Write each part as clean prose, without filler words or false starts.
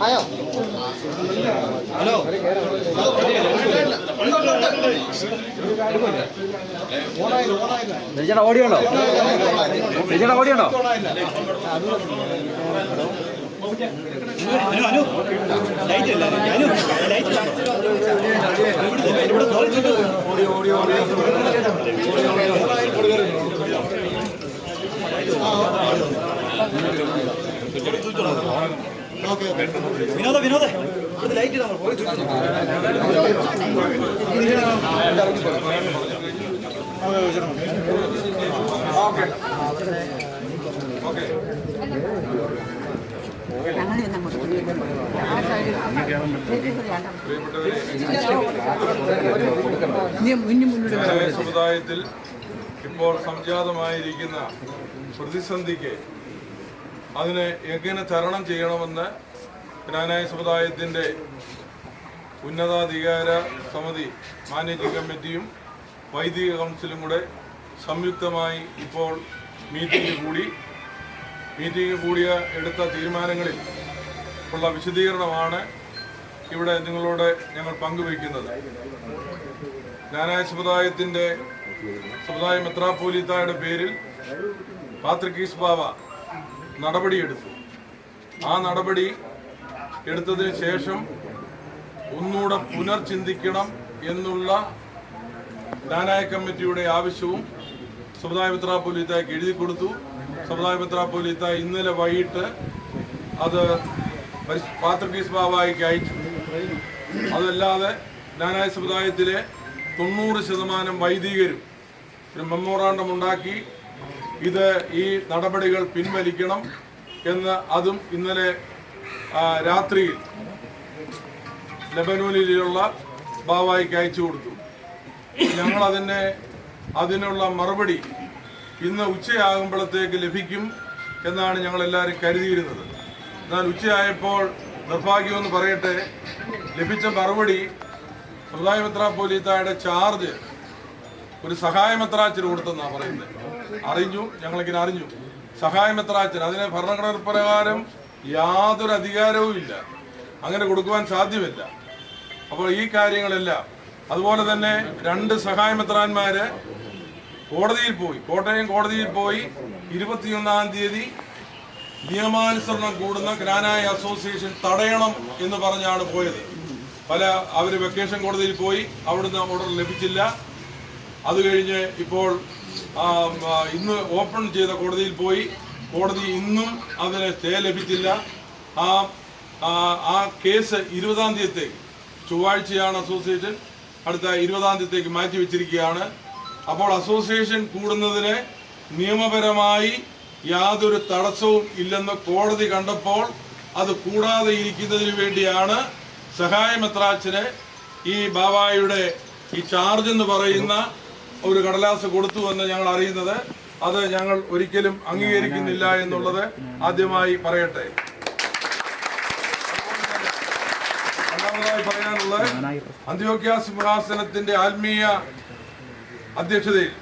ആയോ? ഹലോ, ചേച്ചിയുടെ ഓടിയുണ്ടോ? ചേച്ചിയുടെ ഓടിയുണ്ടോ? വിനോദ വിനോദ ലൈറ്റ് സമുദായത്തിൽ ഇപ്പോൾ സംജാതമായിരിക്കുന്ന പ്രതിസന്ധിക്ക് അതിനെ എങ്ങനെ തരണം ചെയ്യണമെന്ന് ജ്ഞാനായ സമുദായത്തിൻ്റെ ഉന്നതാധികാര സമിതി മാനേജിംഗ് കമ്മിറ്റിയും വൈദിക കൗൺസിലും കൂടെ സംയുക്തമായി ഇപ്പോൾ മീറ്റിംഗ് കൂടിയ എടുത്ത തീരുമാനങ്ങളിൽ ഉള്ള വിശദീകരണമാണ് ഇവിടെ നിങ്ങളോട് ഞങ്ങൾ പങ്കുവയ്ക്കുന്നത്. ജ്ഞാനായ സമുദായത്തിൻ്റെ സമുദായ മെത്രാപ്പോലീത്തായുടെ പേരിൽ പാത്രിക്കീസ് ബാവ നടപടിയെടുത്തു. ആ നടപടി എടുത്തതിന് ശേഷം ഒന്നുകൂടെ പുനർചിന്തിക്കണം എന്നുള്ള ജ്ഞാനായ കമ്മിറ്റിയുടെ ആവശ്യവും സമുദായ മെത്രാപ്പോലീത്തായ്ക്ക് എഴുതി കൊടുത്തു. സമുദായ മെത്രാപ്പോലീത്ത ഇന്നലെ വൈകിട്ട് അത് പാത്രിക്കീസ് ബാവായിക്ക് അയച്ചു. അതല്ലാതെ ജ്ഞാനായ സമുദായത്തിലെ 90% വൈദികരും ഒരു മെമ്മോറാണ്ടം ഉണ്ടാക്കി ഇത് ഈ നടപടികൾ പിൻവലിക്കണം എന്ന് അതും ഇന്നലെ രാത്രിയിൽ ലെബനോനിലുള്ള ബാവായിക്ക് അയച്ചു കൊടുത്തു. ഞങ്ങൾ അതിനുള്ള മറുപടി ഇന്ന് ഉച്ചയാകുമ്പോഴത്തേക്ക് ലഭിക്കും എന്നാണ് ഞങ്ങളെല്ലാവരും കരുതിയിരുന്നത്. എന്നാൽ ഉച്ചയായപ്പോൾ നിർഭാഗ്യമെന്ന് പറയട്ടെ, ലഭിച്ച മറുപടി സമുദായ മെത്രാപ്പോലീത്തായുടെ ചാർജ് ഒരു സഹായ മെത്രാച്ചന് കൊടുത്തെന്നാണ് പറയുന്നത്. ഞങ്ങളിങ്ങനെ അറിഞ്ഞു. സഹായ മെത്രാച്ചൻ അതിന് ഭരണഘടന പ്രകാരം യാതൊരു അധികാരവും ഇല്ല, അങ്ങനെ കൊടുക്കുവാൻ സാധ്യമല്ല. അപ്പോൾ ഈ കാര്യങ്ങളെല്ലാം അതുപോലെ തന്നെ 2 സഹായ മെത്രാന്മാര് കോട്ടയം കോടതിയിൽ പോയി 21-ാം തീയതി നിയമാനുസരണം കൂടുന്ന ജ്ഞാനായ അസോസിയേഷൻ തടയണം എന്ന് പറഞ്ഞാണ് പോയത്. അവര് വെക്കേഷൻ കോടതിയിൽ പോയി, അവിടുന്ന് ഓർഡർ ലഭിച്ചില്ല. അത് കഴിഞ്ഞ് ഇപ്പോൾ ഇന്ന് ഓപ്പൺ ചെയ്ത കോടതിയിൽ പോയി, കോടതി ഇന്നും അതിന് സ്റ്റേ ലഭിച്ചില്ല. ആ കേസ് 20-ാം തീയതിത്തേക്ക്, ചൊവ്വാഴ്ചയാണ് അസോസിയേഷൻ, അടുത്ത 20-ാം തീയതിത്തേക്ക് മാറ്റി വെച്ചിരിക്കുകയാണ്. അപ്പോൾ അസോസിയേഷൻ കൂടുന്നതിന് നിയമപരമായി യാതൊരു തടസ്സവും ഇല്ലെന്ന് കോടതി കണ്ടപ്പോൾ അത് കൂടാതെ ഇരിക്കുന്നതിന് വേണ്ടിയാണ് സഹായ മെത്രാച്ചന് ഈ ബാവായുടെ ഈ ചാർജ് എന്ന് പറയുന്ന ഒരു കടലാസ് കൊടുത്തു എന്ന് ഞങ്ങൾ അറിയുന്നത്. അത് ഞങ്ങൾ ഒരിക്കലും അംഗീകരിക്കുന്നില്ല എന്നുള്ളത് ആദ്യമായി പറയട്ടെ. രണ്ടാമതായി പറയാനുള്ളത്, അന്ത്യോക്യ സിംഹാസനത്തിന്റെ ആത്മീയ അധ്യക്ഷതയിൽ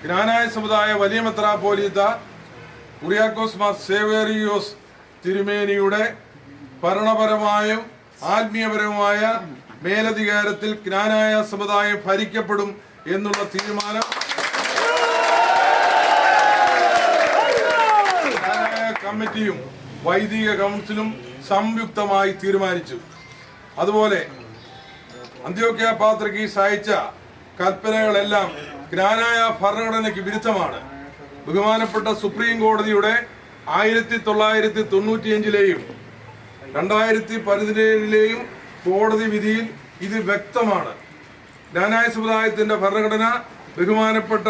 ജ്ഞാനായ സമുദായ വലിയ മെത്രാപ്പോലീത്ത കുറിയാക്കോസ് മാർ സേവേറിയോസ് തിരുമേനിയുടെ ഭരണപരമായും ആത്മീയപരവുമായ മേലധികാരത്തിൽ ജ്ഞാനായ സമുദായം ഭരിക്കപ്പെടും എന്നുള്ള തീരുമാനം കമ്മിറ്റിയും വൈദിക കൗൺസിലും സംയുക്തമായി തീരുമാനിച്ചു. അതുപോലെ അന്ത്യോക്യ പാത്രിക്കീസ് അയച്ച കൽപ്പനകളെല്ലാം ജ്ഞാനായ ഭരണഘടനയ്ക്ക് വിരുദ്ധമാണ്. ബഹുമാനപ്പെട്ട സുപ്രീം കോടതിയുടെ 1995-ലെയും 2017-ലെയും കോടതി വിധിയിൽ ഇത് വ്യക്തമാണ്. ജ്ഞാനായ സമുദായത്തിന്റെ ഭരണഘടന ബഹുമാനപ്പെട്ട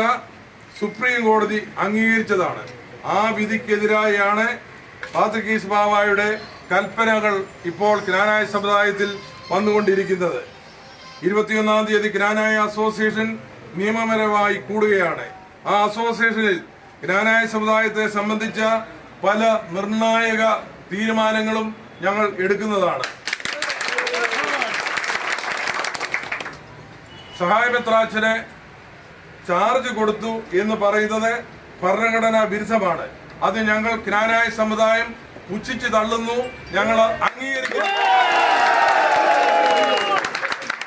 സുപ്രീം കോടതി അംഗീകരിച്ചതാണ്. ആ വിധിക്കെതിരായാണ് പാത്രിക്കീസ് ബാവായുടെ കൽപ്പനകൾ ഇപ്പോൾ ജ്ഞാനായ സമുദായത്തിൽ വന്നുകൊണ്ടിരിക്കുന്നത്. 21-ാം തീയതി ജ്ഞാനായ അസോസിയേഷൻ നിയമപരമായി കൂടുകയാണ്. ആ അസോസിയേഷനിൽ ജ്ഞാനായ സമുദായത്തെ സംബന്ധിച്ച പല നിർണായക തീരുമാനങ്ങളും ഞങ്ങൾ എടുക്കുന്നതാണ്. സഹായമെത്രാച്ചനെ ചാർജ് കൊടുത്തു എന്ന് പറയുന്നത് ഭരണഘടനാ വിരുദ്ധമാണ്. അത് ഞങ്ങൾ ക്നാനായ സമുദായം പുച്ഛിച്ച് തള്ളുന്നു, ഞങ്ങൾ അംഗീകരിക്കുന്നു.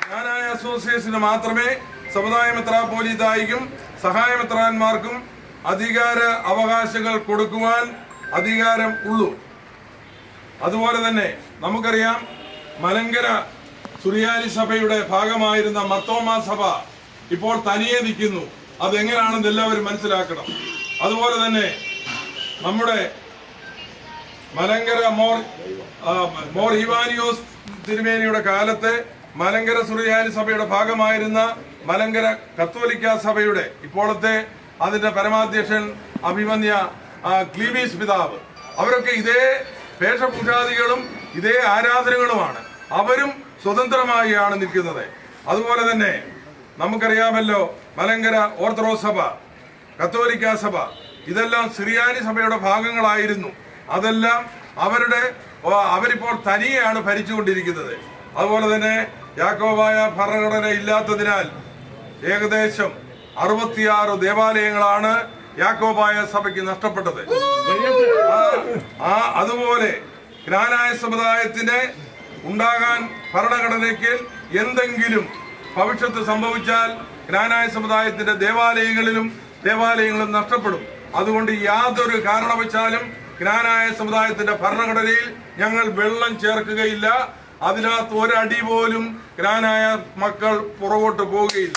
ക്നാനായ അസോസിയേഷന് മാത്രമേ സമുദായ മെത്രാപ്പോലീത്തായിക്കും സഹായമെത്രാന്മാർക്കും അധികാര അവകാശങ്ങൾ കൊടുക്കുവാൻ അധികാരം ഉള്ളൂ. അതുപോലെ തന്നെ നമുക്കറിയാം, മലങ്കര സുറിയാനി സഭയുടെ ഭാഗമായിരുന്ന മർത്തോമാ സഭ ഇപ്പോൾ തനിയെ നിൽക്കുന്നു. അതെങ്ങനെയാണെന്ന് എല്ലാവരും മനസ്സിലാക്കണം. അതുപോലെ തന്നെ നമ്മുടെ മലങ്കര മോർ ഇവാനിയോസ് തിരുമേനിയുടെ കാലത്ത് മലങ്കര സുറിയാനി സഭയുടെ ഭാഗമായിരുന്ന മലങ്കര കത്തോലിക്ക സഭയുടെ ഇപ്പോഴത്തെ അതിന്റെ പരമാധ്യക്ഷൻ അഭിമന്യ ക്ലീവീസ് പിതാവ്, അവരൊക്കെ ഇതേ വേഷഭൂഷാദികളും ഇതേ ആരാധനകളുമാണ്. അവരും സ്വതന്ത്രമായാണ് നിൽക്കുന്നത്. അതുപോലെ തന്നെ നമുക്കറിയാമല്ലോ, മലങ്കര ഓർത്തഡോക്സ് സഭ, കത്തോലിക്ക സഭ, ഇതെല്ലാം സുറിയാനി സഭയുടെ ഭാഗങ്ങളായിരുന്നു. അതെല്ലാം അവരിപ്പോൾ തനിയെയാണ് ഭരിച്ചുകൊണ്ടിരിക്കുന്നത്. അതുപോലെ തന്നെ യാക്കോബായ ഭരണഘടന ഇല്ലാത്തതിനാൽ ഏകദേശം 66 ദേവാലയങ്ങളാണ് യാക്കോബായ സഭയ്ക്ക് നഷ്ടപ്പെട്ടത്. അതുപോലെ ക്നാനായ സമുദായത്തിന് ഉണ്ടാകാൻ ഭരണഘടനയ്ക്ക് എന്തെങ്കിലും ഭവിഷ്യത്ത് സംഭവിച്ചാൽ ക്നാനായ സമുദായത്തിന്റെ ദേവാലയങ്ങളും നഷ്ടപ്പെടും. അതുകൊണ്ട് യാതൊരു കാരണവശാലും ക്നാനായ സമുദായത്തിന്റെ ഭരണഘടനയിൽ ഞങ്ങൾ വെള്ളം ചേർക്കുകയില്ല. അതിനകത്ത് ഒരടി പോലും ക്നാനായ മക്കൾ പുറകോട്ട് പോവുകയില്ല.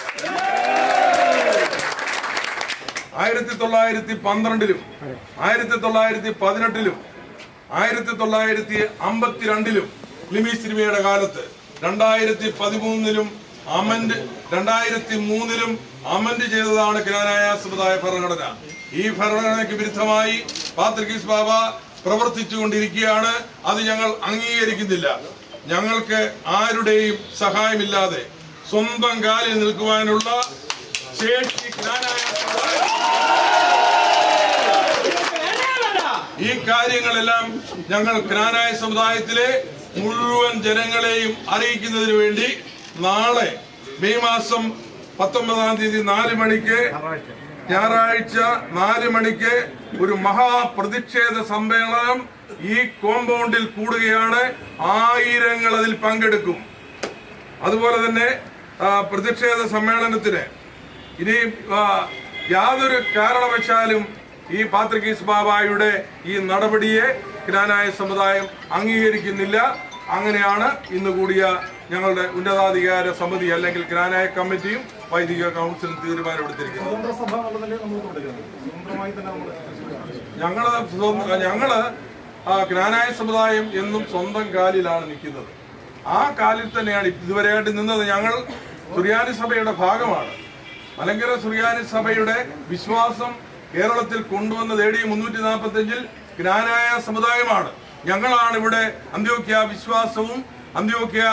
1912-ലും 1918-ലും 1952-ലും ക്ലിമീസ് തിരുമേനിയുടെ കാലത്ത് 2013-ലും 2003-ലും അമെൻഡ് ചെയ്തതാണ് ക്നാനായ സമുദായ ഭരണഘടന. ഈ ഭരണഘടനയ്ക്ക് വിരുദ്ധമായി പാത്രിക്കീസ് ബാബ പ്രവർത്തിച്ചുകൊണ്ടിരിക്കുകയാണ്. അത് ഞങ്ങൾ അംഗീകരിക്കുന്നില്ല. ഞങ്ങൾക്ക് ആരുടെയും സഹായമില്ലാതെ സ്വന്തം കാലിൽ നിൽക്കുവാനുള്ള ശേഷി ക്നാനായ ഈ കാര്യങ്ങളെല്ലാം ഞങ്ങൾ ക്നാനായ സമുദായത്തിലെ മുഴുവൻ ജനങ്ങളെയും അറിയിക്കുന്നതിന് വേണ്ടി നാളെ മെയ് മാസം 19-ാം തീയതി 4 മണിക്ക് ഞായറാഴ്ച 4 മണിക്ക് ഒരു മഹാപ്രതിഷേധ സമ്മേളനം ഈ കോമ്പൗണ്ടിൽ കൂടുകയാണ്. ആയിരങ്ങൾ അതിൽ പങ്കെടുക്കും. അതുപോലെ തന്നെ പ്രതിഷേധ സമ്മേളനത്തിന് ഇനി യാതൊരു കാരണവശാലും ഈ പാത്രിക്കീസ് ബാബായുടെ ഈ നടപടിയെ ക്നാനായ സമുദായം അംഗീകരിക്കുന്നില്ല. അങ്ങനെയാണ് ഇന്ന് കൂടിയ ഞങ്ങളുടെ ഉന്നതാധികാര സമിതി അല്ലെങ്കിൽ ക്നാനായ കമ്മിറ്റിയും വൈദിക കൗൺസിലും തീരുമാനമെടുത്തിരിക്കുന്നത്. ഞങ്ങള് ക്നാനായ സമുദായം എന്നും സ്വന്തം കാലിലാണ് നിൽക്കുന്നത്. ആ കാലിൽ തന്നെയാണ് ഇതുവരെയായിട്ട് നിന്നത്. ഞങ്ങൾ സുറിയാനി സഭയുടെ ഭാഗമാണ്. മലങ്കര സുറിയാനി സഭയുടെ വിശ്വാസം കേരളത്തിൽ കൊണ്ടുവന്നത് AD 345-ൽ ക്നാനായ സമുദായമാണ്. ഞങ്ങളാണ് ഇവിടെ അന്ത്യോക്യ വിശ്വാസവും അന്ത്യോക്യ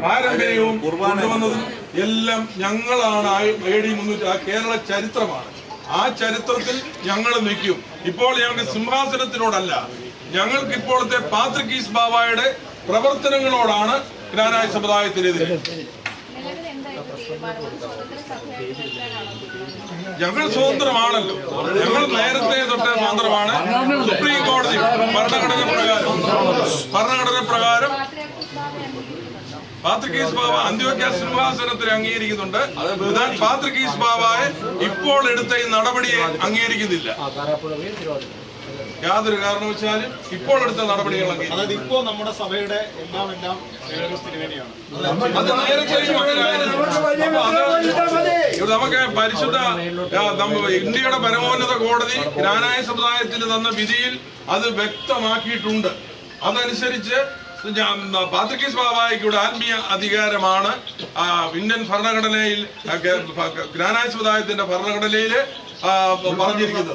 പാരമ്പര്യവും കൊണ്ടുവന്നതും എല്ലാം ഞങ്ങളാണ്. AD 300 കേരള ചരിത്രമാണ്. ആ ചരിത്രത്തിൽ ഞങ്ങൾ നിൽക്കും. ഇപ്പോൾ ഞങ്ങൾക്ക് സിംഹാസനത്തിനോടല്ല, ഞങ്ങൾക്ക് ഇപ്പോഴത്തെ പാത്രിക്കീസ് ബാബായുടെ പ്രവർത്തനങ്ങളോടാണ് ക്നാനായ സമുദായത്തിനെതിരെ. ഞങ്ങൾ സ്വതന്ത്രമാണല്ലോ. ഞങ്ങൾ നേരത്തെ തൊട്ടേ സ്വതന്ത്രമാണ്. സുപ്രീം കോടതി ഭരണഘടന പ്രകാരം പാത്രിക്കീസ് ബാബ അന്ത്യോക്യ സിംഹാസനത്തിന് അംഗീകരിക്കുന്നുണ്ട്. എന്നാൽ പാത്രിക്കീസ് ബാബയെ ഇപ്പോൾ എടുത്ത ഈ നടപടിയെ അംഗീകരിക്കുന്നില്ല. യാതൊരു കാരണവശാലും ഇപ്പോൾ എടുത്ത നടപടികൾ അതായത് ഇപ്പോ നമ്മുടെ സഭയുടെ എല്ലാം അത് നേരെ നമുക്ക് പരിശുദ്ധ ഇന്ത്യയുടെ പരമോന്നത കോടതി ക്നാനായ സമുദായത്തിന് തന്ന വിധിയിൽ അത് വ്യക്തമാക്കിയിട്ടുണ്ട്. അതനുസരിച്ച് പാത്രിക്കീസ് ബാബായ്ക്കുടെ ആത്മീയ അധികാരമാണ് ഇന്ത്യൻ ഭരണഘടനയിൽ ക്നാനായ സമുദായത്തിന്റെ ഭരണഘടനയിൽ പറഞ്ഞിരിക്കുന്നത്.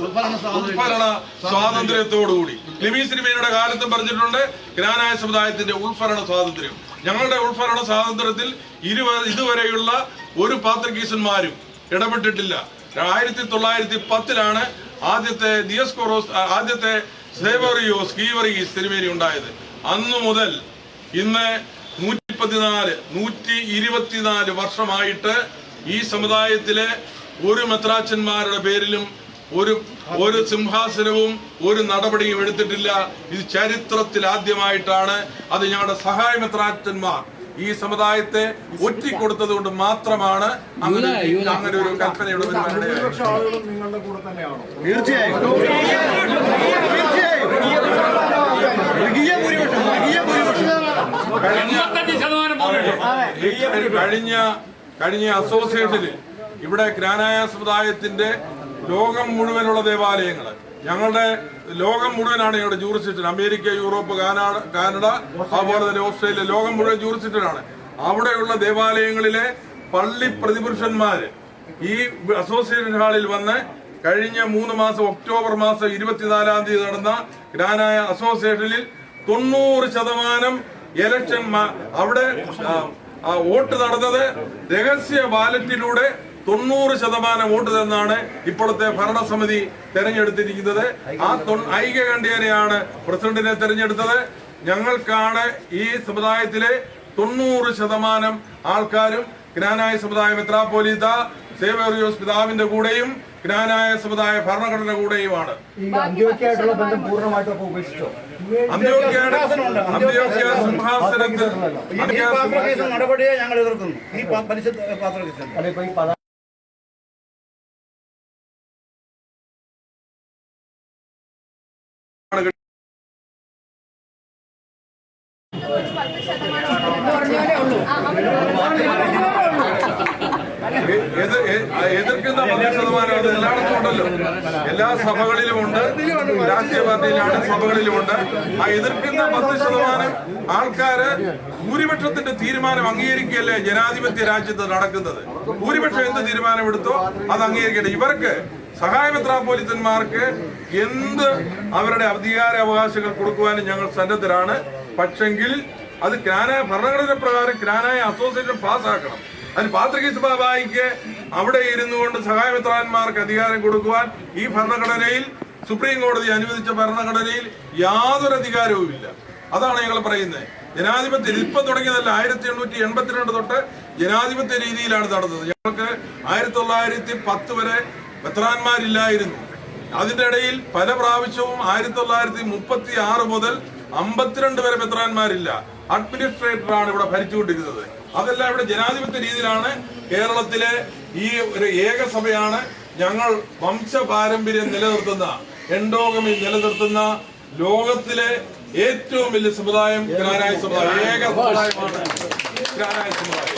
ഉൾഭരണ സ്വാതന്ത്ര്യത്തോടുകൂടി ക്ലിമീസ് തിരുമേനിയുടെ കാലത്തും പറഞ്ഞിട്ടുണ്ട് ക്നാനായ സമുദായത്തിന്റെ ഉൾഭരണ സ്വാതന്ത്ര്യം. ഞങ്ങളുടെ ഉൾഭരണ സ്വാതന്ത്ര്യത്തിൽ ഇതുവരെയുള്ള ഒരു പാത്രിക്കീസന്മാരും ഇടപെട്ടിട്ടില്ല. 1910-ലാണ് ആദ്യത്തെ ആദ്യത്തെ സേവറിയോസ് കീവറിയീസ് തിരുമേനി ഉണ്ടായത്. അന്നു മുതൽ ഇന്ന് 124 വർഷമായിട്ട് ഈ സമുദായത്തിലെ ഒരു മെത്രാച്ചന്മാരുടെ പേരിലും ഒരു സിംഹാസനവും ഒരു നടപടിയും എടുത്തിട്ടില്ല. ഇത് ചരിത്രത്തിൽ ആദ്യമായിട്ടാണ്. അത് ഞങ്ങളുടെ സഹായ മെത്രാച്ചന്മാർ ഈ സമുദായത്തെ ഒറ്റിക്കൊടുത്തത് കൊണ്ട് മാത്രമാണ് അങ്ങനെ ഒരു കൽപ്പനയുടെ നിങ്ങളുടെ കൂടെ തന്നെയാണോ? കഴിഞ്ഞ അസോസിയേഷനിൽ ഇവിടെ ഗ്രാനായ സമുദായത്തിന്റെ ലോകം മുഴുവനുള്ള ദേവാലയങ്ങള് ഞങ്ങളുടെ ലോകം മുഴുവനാണ് ഞങ്ങളുടെ ജൂറിസ്ഡിക്ഷൻ. അമേരിക്ക, യൂറോപ്പ്, കാനഡ, അതുപോലെ തന്നെ ഓസ്ട്രേലിയ, ലോകം മുഴുവൻ ജൂറിസ്ഡിക്ഷനാണ്. അവിടെയുള്ള ദേവാലയങ്ങളിലെ പള്ളി പ്രതിപുരുഷന്മാര് ഈ അസോസിയേഷൻ ഹാളിൽ വന്ന് കഴിഞ്ഞ 3 മാസം ഒക്ടോബർ മാസം 24-ാം തീയതി നടന്ന ഗ്രാനായ അസോസിയേഷനിൽ 90% ഇലക്ഷൻ അവിടെ വോട്ട് നടന്നത് രഹസ്യ ബാലറ്റിലൂടെ 90% വോട്ട് തന്നാണ് ഇപ്പോഴത്തെ ഭരണസമിതി തെരഞ്ഞെടുത്തിരിക്കുന്നത്. ആ ഐക്യകണ്ഠ്യേനയാണ് പ്രസിഡന്റിനെ തെരഞ്ഞെടുത്തത്. ഞങ്ങൾക്കാണ് ഈ സമുദായത്തിലെ 90% ആൾക്കാരും ഗ്രാനായ സമുദായ മെത്രാപ്പോലീത്ത സേവേറിയോസ് പിതാവിന്റെ കൂടെയും ഗ്രാനായ സമുദായ ഭരണഘടന കൂടെയുമാണ്. അന്ത്യോക്യ സിംഹാസനത്തിൽ നടപടിയെ ഞങ്ങൾ എതിർക്കുന്നു. ഈ പരിശുദ്ധ എതിർക്കുന്ന 10% അത് എല്ലായിടത്തും ഉണ്ടല്ലോ. എല്ലാ സഭകളിലുമുണ്ട്, രാഷ്ട്രീയ പാർട്ടിയിലാണ് സഭകളിലുമുണ്ട്. ആ എതിർക്കുന്ന 10% ആൾക്കാര് ഭൂരിപക്ഷത്തിന്റെ തീരുമാനം അംഗീകരിക്കുകയല്ലേ ജനാധിപത്യ രാജ്യത്ത് നടക്കുന്നത്. ഭൂരിപക്ഷം എന്ത് തീരുമാനമെടുത്തോ അത് അംഗീകരിക്കട്ടെ. ഇവർക്ക് സഹായ മെത്രാപ്പോലീത്തന്മാർക്ക് എന്ത് അവരുടെ അധികാര അവകാശങ്ങൾ കൊടുക്കുവാനും ഞങ്ങൾ സന്നദ്ധരാണ്. പക്ഷെങ്കിൽ അത് ഭരണഘടന പ്രകാരം ഗ്രാനായ അസോസിയേഷൻ പാസ്സാക്കണം. അതിന് പാത്രികീസ് ബാബായിക്ക് അവിടെ ഇരുന്നു കൊണ്ട് സഹായമെത്രാന്മാർക്ക് അധികാരം കൊടുക്കുവാൻ ഈ ഭരണഘടനയിൽ, സുപ്രീം കോടതി അനുവദിച്ച ഭരണഘടനയിൽ യാതൊരു അധികാരവുമില്ല. അതാണ് ഞങ്ങൾ പറയുന്നത്. ജനാധിപത്യം ഇപ്പം തുടങ്ങിയതല്ല. 1882 തൊട്ട് ജനാധിപത്യ രീതിയിലാണ് നടന്നത്. ഞങ്ങൾക്ക് 1910 വരെ മെത്രാന്മാരില്ലായിരുന്നു. അതിന്റെ ഇടയിൽ പല പ്രാവശ്യവും 1936 മുതൽ 52 വരെ മെത്രാന്മാരില്ല. അഡ്മിനിസ്ട്രേറ്ററാണ് ഇവിടെ ഭരിച്ചുകൊണ്ടിരുന്നത്. അതെല്ലാം ഇവിടെ ജനാധിപത്യ രീതിയിലാണ്. കേരളത്തിലെ ഈ ഒരു ഏകസഭയാണ്. ഞങ്ങൾ വംശപാരമ്പര്യം നിലനിർത്തുന്ന, എൻഡോഗമി നിലനിർത്തുന്ന ലോകത്തിലെ ഏറ്റവും വലിയ സമുദായം ഗ്രാനായ സമുദായം. ഏക സമുദായമാണ് ഗ്രാനായ സമുദായം.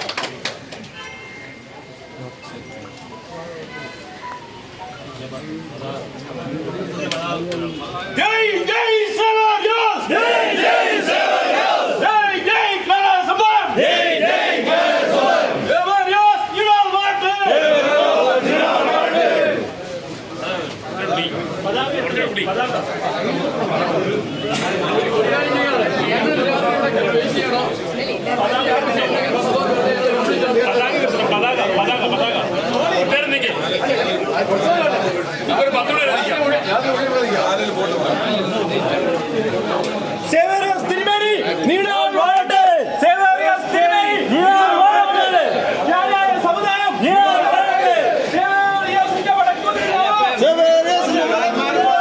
ജയ് ജയ് സേവേറിയോസ്! ജയ് ജയ് സേവേറിയോസ്! ജയ് ജയ് കലാസഭം! ജയ് ജയ് കലാസഭം! സേവേറിയോസ് ജിനാൾ വാട്ട്! സേവേറിയോസ് ജിനാൾ വാട്ട്! Severius Tirimeri, Nina Royalty, Severius Tirimeri, Nina Royalty, Jaya Samudayam, Nina Royalty, Severius Nijavadakkunilla, Severius Nijavadakkunilla,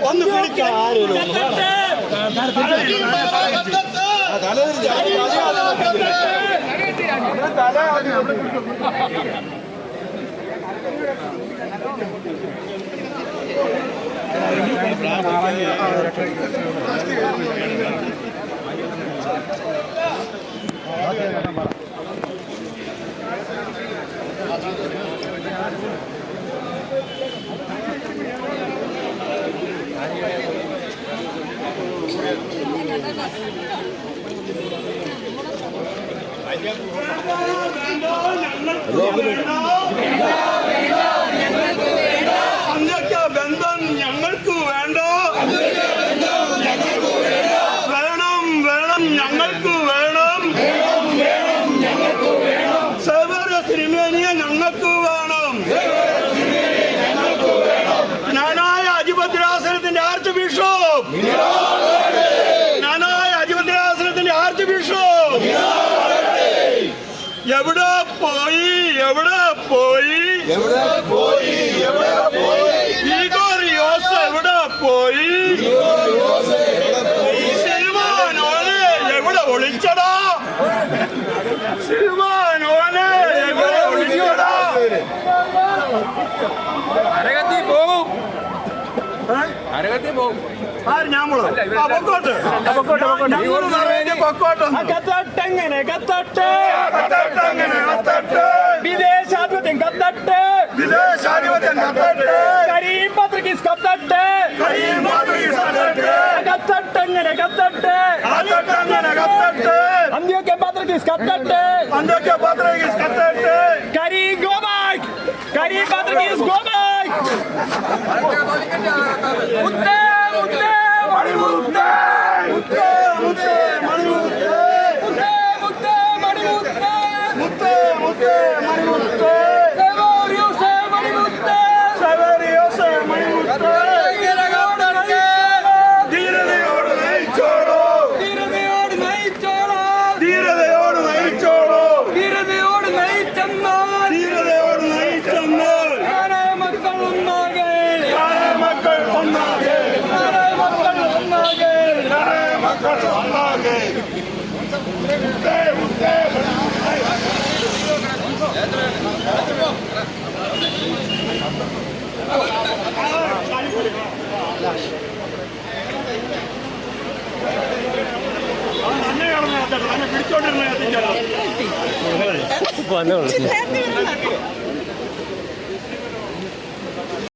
ഒന്ന് വിളിക്കാൻ ബന്ധം ഞങ്ങൾക്ക് വേണ്ട, വേണം വേണം ഞങ്ങൾക്ക് വേണം, സേവര തിരുമേനിയെ ഞങ്ങൾക്ക് വേണം. ഞാനായ അധിപത്യാസനത്തിന്റെ ആർച്ച് ബിഷപ്പ്, ഞാനായ അധിപത്യാസനത്തിന്റെ ആർച്ച് ബിഷപ്പ് എവിടെ പോയി, എവിടെ പോയി, ഈഗോറിയോസ് എവിടെ പോയി, സിൽവാനോനെ എവിടെ ഒളിച്ചടാ, സിൽവാനോനെ എവിടെ ഒളിച്ചടാ. അരകത്തി പോവും, അരകത്തി പോവും. വിദേശാധിപത്യം കത്തട്ടെ, വിദേശാധിപത്യം കത്തട്ടെ, കരീം പത്രികീസ് കത്തട്ടെ, കരീം പത്രികീസ് കത്തട്ടെ, കത്തട്ടെങ്ങനെ കത്തട്ടെ, കത്തട്ടെങ്ങനെ കത്തട്ടെ, അന്ത്യോക്യ പത്രികീസ് കത്തട്ടെ, അന്ത്യോക്യ പത്രികീസ് കത്തട്ടെ, കരീം ഗോ ബാക്ക്, കരീം പത്രികീസ് ഗോ ബാക്ക്. മുത്തേ മുത്തേ മണിമുത്തേ, മുത്തേ മുത്തേ മണിമുത്തേ, മുത്തേ മുത്തേ മണിമുത്തേ, മുത്തേ മുത്തേ മണിമുത്തേ, സേവരിയോസേ മണിമുത്തേ, സേവരിയോസേ മണിമുത്തേ. ധീരതയോട് നയിച്ചോളൂ, ധീരതയോട് നയിച്ചോളൂ, ധീരതയോട് നയിച്ചോളൂ, ധീരതയോട് നയിച്ചെന്നാൽ, ധീരതയോട് നയിച്ചെന്നാൽ മക്കൾ ഒന്നാകെ, മക്കൾ ഒന്നാകെ, മക്കൾ ഒന്നാകെ, മക്കൾ ഒന്നാകെ. പിടിച്ചോണ്ടിരുന്ന